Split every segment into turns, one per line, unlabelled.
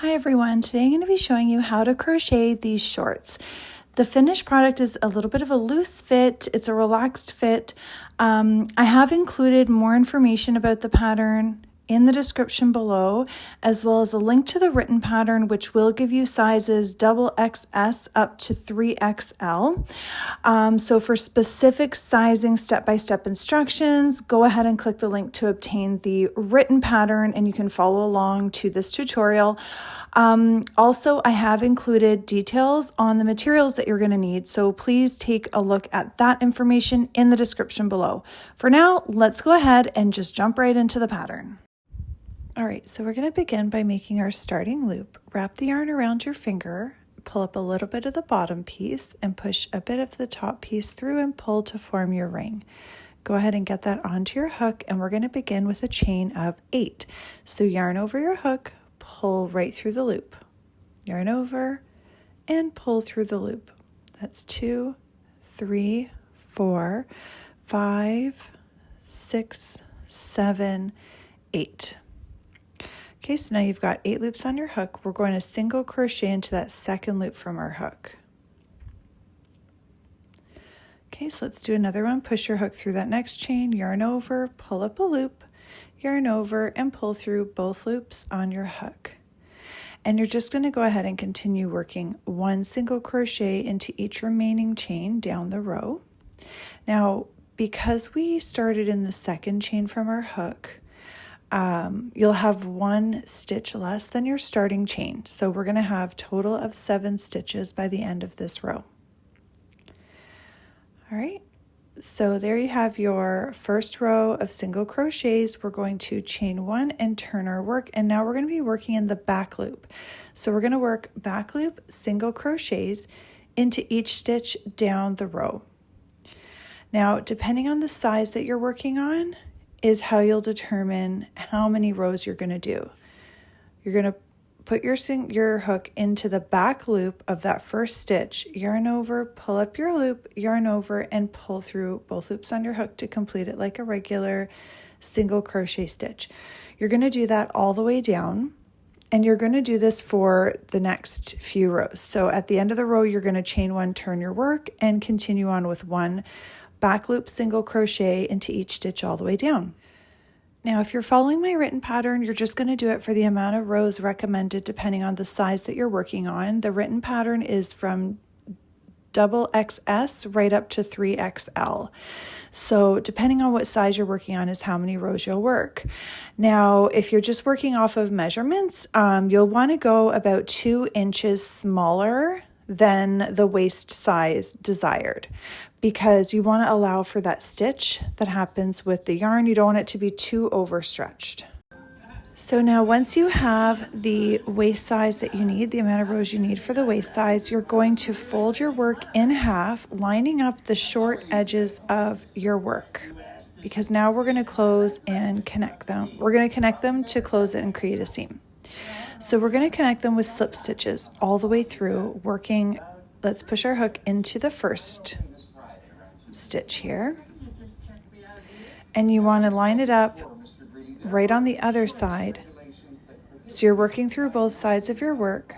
Hi everyone, today I'm going to be showing you how to crochet these shorts. The finished product is a little bit of a loose fit, it's a relaxed fit. I have included more information about the pattern in the description below, as well as a link to the written pattern, which will give you sizes XXS up to 3XL. So for specific sizing step-by-step instructions, go ahead and click the link to obtain the written pattern and you can follow along to this tutorial. Also, I have included details on the materials that you're going to need, so please take a look at that information in the description below. For now, let's go ahead and just jump right into the pattern. All right, so we're going to begin by making our starting loop. Wrap the yarn around your finger, pull up a little bit of the bottom piece, and push a bit of the top piece through and pull to form your ring. Go ahead and get that onto your hook, and we're going to begin with a chain of 8. So yarn over your hook, pull right through the loop. Yarn over and pull through the loop. That's 2, 3, 4, 5, 6, 7, 8. Okay, so now you've got 8 loops on your hook. We're going to single crochet into that second loop from our hook. Okay, so let's do another one. Push your hook through that next chain, yarn over, pull up a loop, yarn over, and pull through both loops on your hook. And you're just going to go ahead and continue working 1 single crochet into each remaining chain down the row. Now, because we started in the second chain from our hook, you'll have 1 stitch less than your starting chain. So we're going to have a total of 7 stitches by the end of this row. All right, so there you have your first row of single crochets. We're going to chain 1 and turn our work, and now we're going to be working in the back loop. So we're going to work back loop single crochets into each stitch down the row. Now, depending on the size that you're working on is how you'll determine how many rows you're going to do. You're going to put your hook into the back loop of that first stitch, yarn over, pull up your loop, yarn over, and pull through both loops on your hook to complete it like a regular single crochet stitch. You're going to do that all the way down, and you're going to do this for the next few rows. So at the end of the row, you're going to chain 1, turn your work, and continue on with 1 back loop single crochet into each stitch all the way down. Now, if you're following my written pattern, you're just going to do it for the amount of rows recommended depending on the size that you're working on. The written pattern is from XXS right up to 3XL. So depending on what size you're working on is how many rows you'll work. Now, if you're just working off of measurements, you'll want to go about 2 inches smaller than the waist size desired, because you want to allow for that stitch that happens with the yarn. You don't want it to be too overstretched. So now once you have the waist size that you need, the amount of rows you need for the waist size, you're going to fold your work in half, lining up the short edges of your work, because now we're going to close and connect them. We're going to connect them to close it and create a seam. So we're going to connect them with slip stitches all the way through, working. Let's push our hook into the first stitch here, and you want to line it up right on the other side. So you're working through both sides of your work,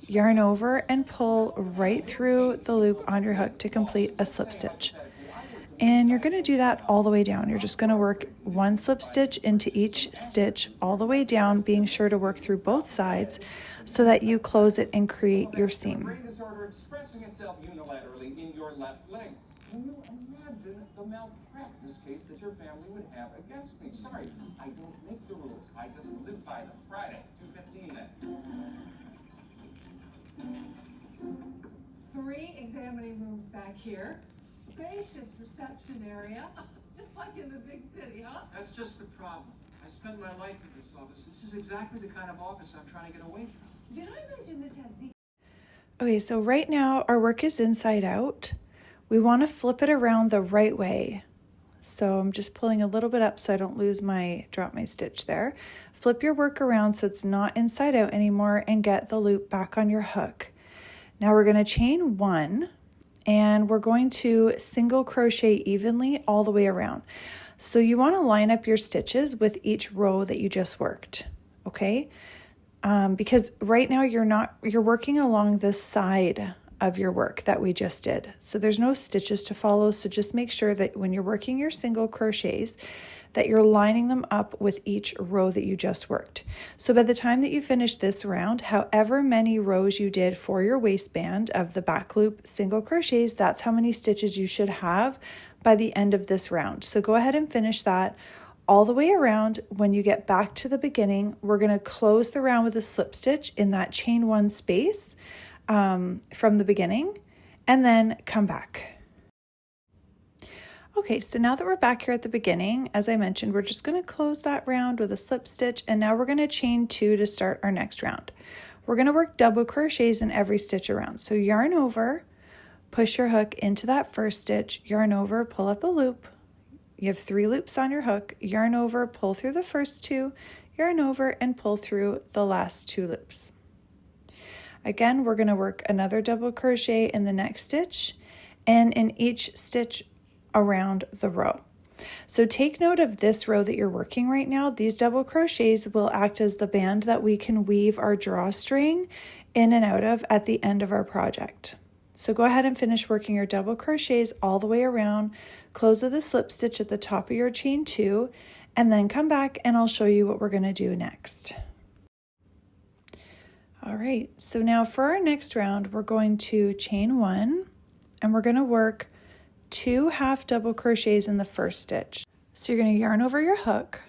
yarn over and pull right through the loop on your hook to complete a slip stitch. And you're going to do that all the way down. You're just going to work 1 slip stitch into each stitch all the way down, being sure to work through both sides so that you close it and create your seam.
Can you imagine the malpractice case that your family would have against me? Sorry, I don't make the rules. I just live by them. Friday, 2:15 then.
3 examining rooms back here. Spacious reception area. Just like in the big city, huh?
That's just the problem. I spend my life in this office. This is exactly the kind of office I'm trying to get away from.
Did I mention this has the...
Okay, so right now our work is inside out. We want to flip it around the right way. So I'm just pulling a little bit up so I don't drop my stitch there. Flip your work around so it's not inside out anymore and get the loop back on your hook. Now we're going to chain 1 and we're going to single crochet evenly all the way around. So you want to line up your stitches with each row that you just worked, okay? because right now you're working along the side of your work that we just did. So there's no stitches to follow. So just make sure that when you're working your single crochets, that you're lining them up with each row that you just worked. So by the time that you finish this round, however many rows you did for your waistband of the back loop single crochets, that's how many stitches you should have by the end of this round. So go ahead and finish that all the way around. When you get back to the beginning, we're going to close the round with a slip stitch in that chain one space from the beginning, and then come back. Okay, so now that we're back here at the beginning, as I mentioned, we're just going to close that round with a slip stitch, and now we're going to chain 2 to start our next round. We're going to work double crochets in every stitch around. So yarn over, push your hook into that first stitch, yarn over, pull up a loop. You have 3 loops on your hook, yarn over, pull through the first 2, yarn over, and pull through the last 2 loops. Again, we're going to work another double crochet in the next stitch and in each stitch around the row. So take note of this row that you're working right now. These double crochets will act as the band that we can weave our drawstring in and out of at the end of our project. So go ahead and finish working your double crochets all the way around, close with a slip stitch at the top of your chain 2, and then come back and I'll show you what we're going to do next. All right, so now for our next round, we're going to chain 1 and we're going to work 2 half double crochets in the first stitch. So you're going to yarn over your hook,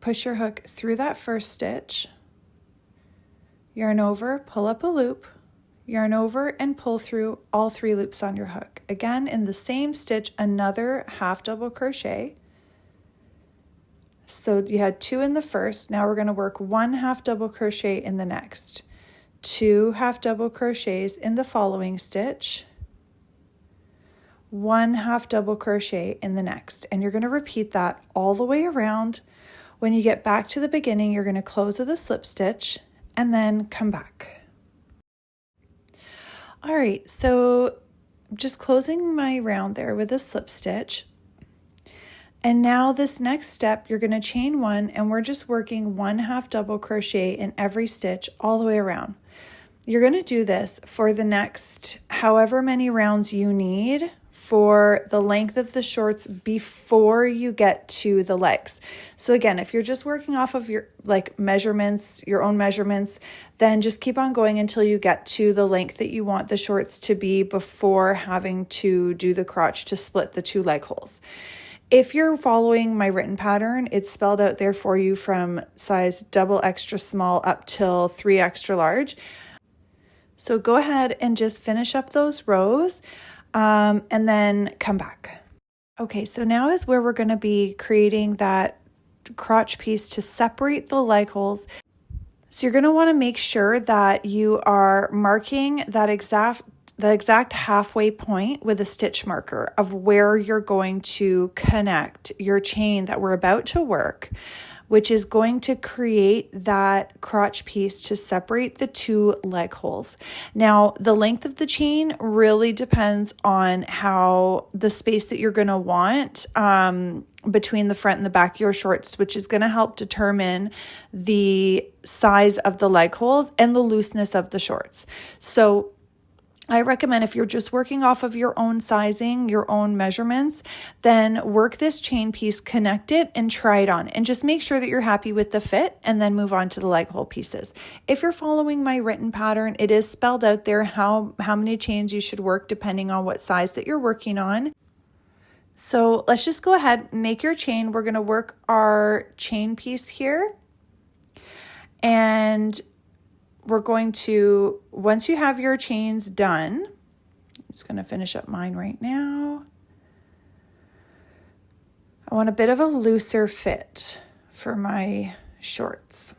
push your hook through that first stitch, yarn over, pull up a loop, yarn over, and pull through all 3 loops on your hook. Again, in the same stitch, another half double crochet. So you had 2 in the first, now we're going to work 1 half double crochet in the next, 2 half double crochets in the following stitch, 1 half double crochet in the next, and you're going to repeat that all the way around. When you get back to the beginning, you're going to close with a slip stitch and then come back. All right, so just closing my round there with a slip stitch. And now this next step, you're going to chain 1 and we're just working 1 half double crochet in every stitch all the way around. You're going to do this for the next however many rounds you need for the length of the shorts before you get to the legs. So again, if you're just working off of your measurements, your own measurements, then just keep on going until you get to the length that you want the shorts to be before having to do the crotch to split the 2 leg holes. If you're following my written pattern, it's spelled out there for you from size double extra small up till 3 extra large. So go ahead and just finish up those rows and then come back. Okay, so now is where we're going to be creating that crotch piece to separate the leg holes. So you're going to want to make sure that you are marking that the exact halfway point with a stitch marker of where you're going to connect your chain that we're about to work, which is going to create that crotch piece to separate the 2 leg holes. Now, the length of the chain really depends on how the space that you're going to want between the front and the back of your shorts, which is going to help determine the size of the leg holes and the looseness of the shorts. So I recommend if you're just working off of your own sizing, your own measurements, then work this chain piece, connect it, and try it on. And just make sure that you're happy with the fit and then move on to the leg hole pieces. If you're following my written pattern, it is spelled out there how many chains you should work depending on what size that you're working on. So let's just go ahead, make your chain. We're going to work our chain piece here. And we're going to, once you have your chains done, I'm just going to finish up mine right now. I want a bit of a looser fit for my shorts.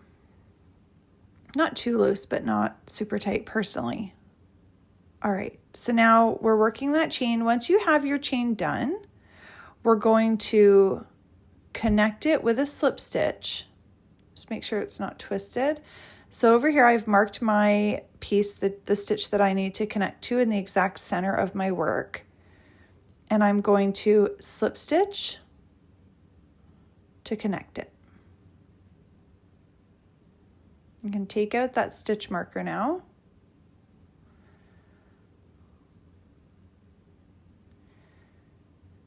Not too loose, but not super tight personally. All right, so now we're working that chain. Once you have your chain done, we're going to connect it with a slip stitch. Just make sure it's not twisted. So over here, I've marked my piece, the stitch that I need to connect to in the exact center of my work. And I'm going to slip stitch to connect it. You can take out that stitch marker now.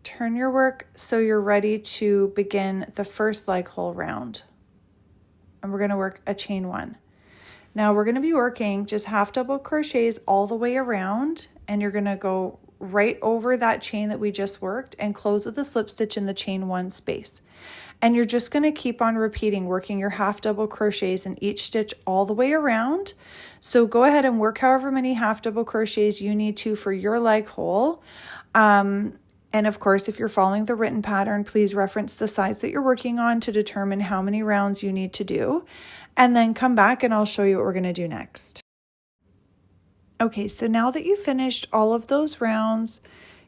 Turn your work so you're ready to begin the first leg hole round. And we're going to work a chain 1. Now we're going to be working just half double crochets all the way around, and you're going to go right over that chain that we just worked and close with a slip stitch in the chain 1 space. And you're just going to keep on repeating, working your half double crochets in each stitch all the way around. So go ahead and work however many half double crochets you need to for your leg hole. And of course, if you're following the written pattern, please reference the size that you're working on to determine how many rounds you need to do. And then come back and I'll show you what we're going to do next. Okay, so now that you've finished all of those rounds,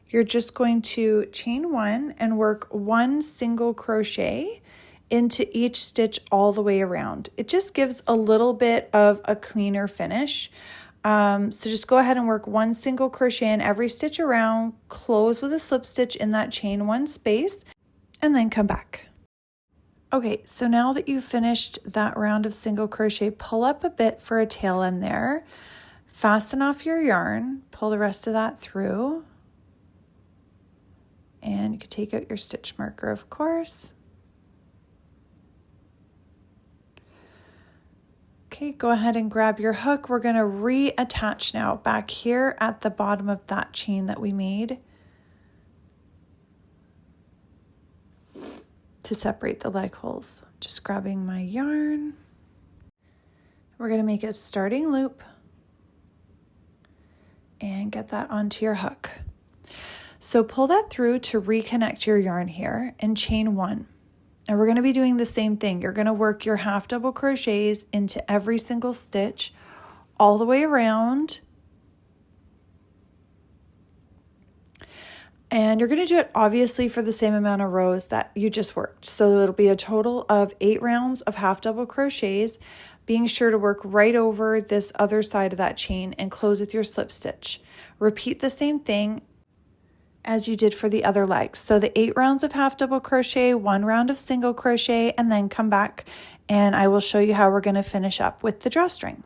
you're just going to chain 1 and work 1 single crochet into each stitch all the way around. It just gives a little bit of a cleaner finish. So just go ahead and work 1 single crochet in every stitch around, close with a slip stitch in that chain 1 space, and then come back. Okay, so now that you've finished that round of single crochet, pull up a bit for a tail end there, fasten off your yarn, pull the rest of that through, and you can take out your stitch marker, of course. Okay, go ahead and grab your hook. We're going to reattach now back here at the bottom of that chain that we made to separate the leg holes. Just grabbing my yarn. We're going to make a starting loop and get that onto your hook. So pull that through to reconnect your yarn here and chain 1. And we're going to be doing the same thing. You're going to work your half double crochets into every single stitch all the way around. And you're going to do it obviously for the same amount of rows that you just worked. So it'll be a total of 8 rounds of half double crochets, being sure to work right over this other side of that chain and close with your slip stitch. Repeat the same thing as you did for the other legs. So the 8 rounds of half double crochet, 1 round of single crochet, and then come back and I will show you how we're going to finish up with the drawstring.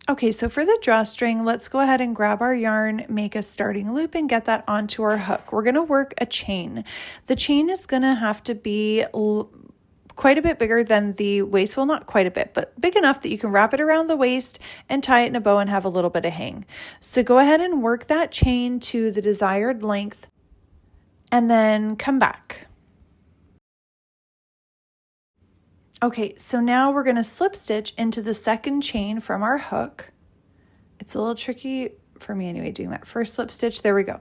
Okay, so for the drawstring, let's go ahead and grab our yarn, make a starting loop, and get that onto our hook. We're going to work a chain. The chain is going to have to be quite a bit bigger than the waist. Well, not quite a bit, but big enough that you can wrap it around the waist and tie it in a bow and have a little bit of hang. So go ahead and work that chain to the desired length and then come back. Okay, so now we're going to slip stitch into the second chain from our hook. It's a little tricky for me anyway, doing that first slip stitch. There we go.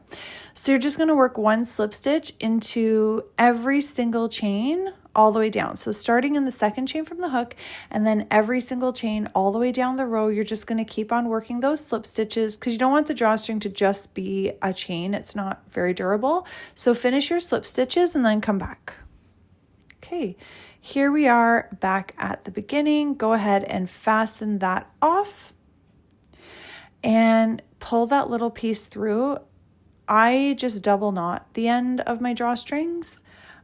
So you're just going to work 1 slip stitch into every single chain all the way down. So starting in the second chain from the hook and then every single chain all the way down the row, you're just going to keep on working those slip stitches because you don't want the drawstring to just be a chain. It's not very durable. So finish your slip stitches and then come back. Okay, here we are back at the beginning. Go ahead and fasten that off and pull that little piece through. I just double knot the end of my drawstrings.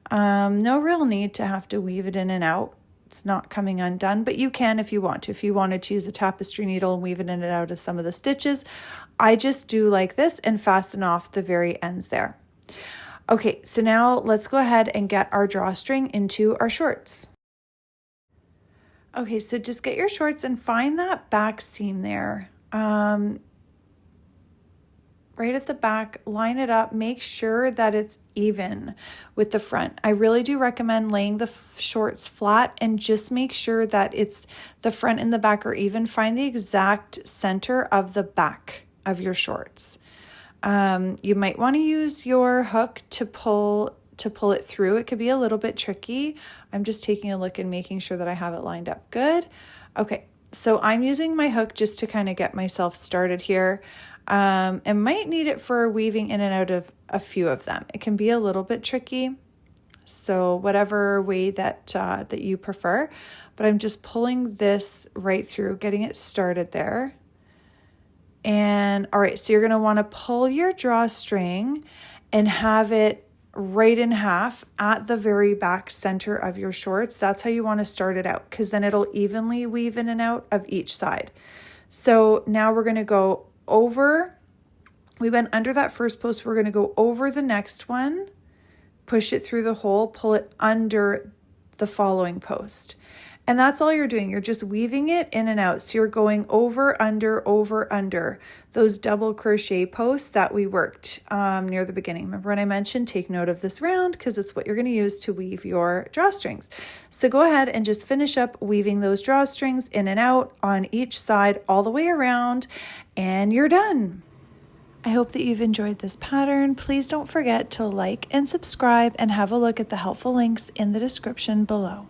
No real need to have to weave it in and out. It's not coming undone, but you can if you want to. If you wanted to use a tapestry needle and weave it in and out of some of the stitches, I just do like this and fasten off the very ends there. Okay, so now let's go ahead and get our drawstring into our shorts. Okay, so just get your shorts and find that back seam there. Right at the back, line it up, make sure that it's even with the front. I really do recommend laying the shorts flat and just make sure that it's the front and the back are even. Find the exact center of the back of your shorts. You might want to use your hook to pull it through. It could be a little bit tricky. I'm just taking a look and making sure that I have it lined up good. Okay, so I'm using my hook just to kind of get myself started here. And might need it for weaving in and out of a few of them. It can be a little bit tricky, so whatever way that you prefer. But I'm just pulling this right through, getting it started there. And all right, so you're going to want to pull your drawstring and have it right in half at the very back center of your shorts. That's how you want to start it out, because then it'll evenly weave in and out of each side. So now we're going to go over, we went under that first post, we're going to go over the next one, push it through the hole, pull it under the following post. And that's all you're doing. You're just weaving it in and out. So you're going over, under those double crochet posts that we worked near the beginning. Remember when I mentioned take note of this round, because it's what you're going to use to weave your drawstrings. So go ahead and just finish up weaving those drawstrings in and out on each side all the way around, and you're done. I hope that you've enjoyed this pattern. Please don't forget to like and subscribe and have a look at the helpful links in the description below.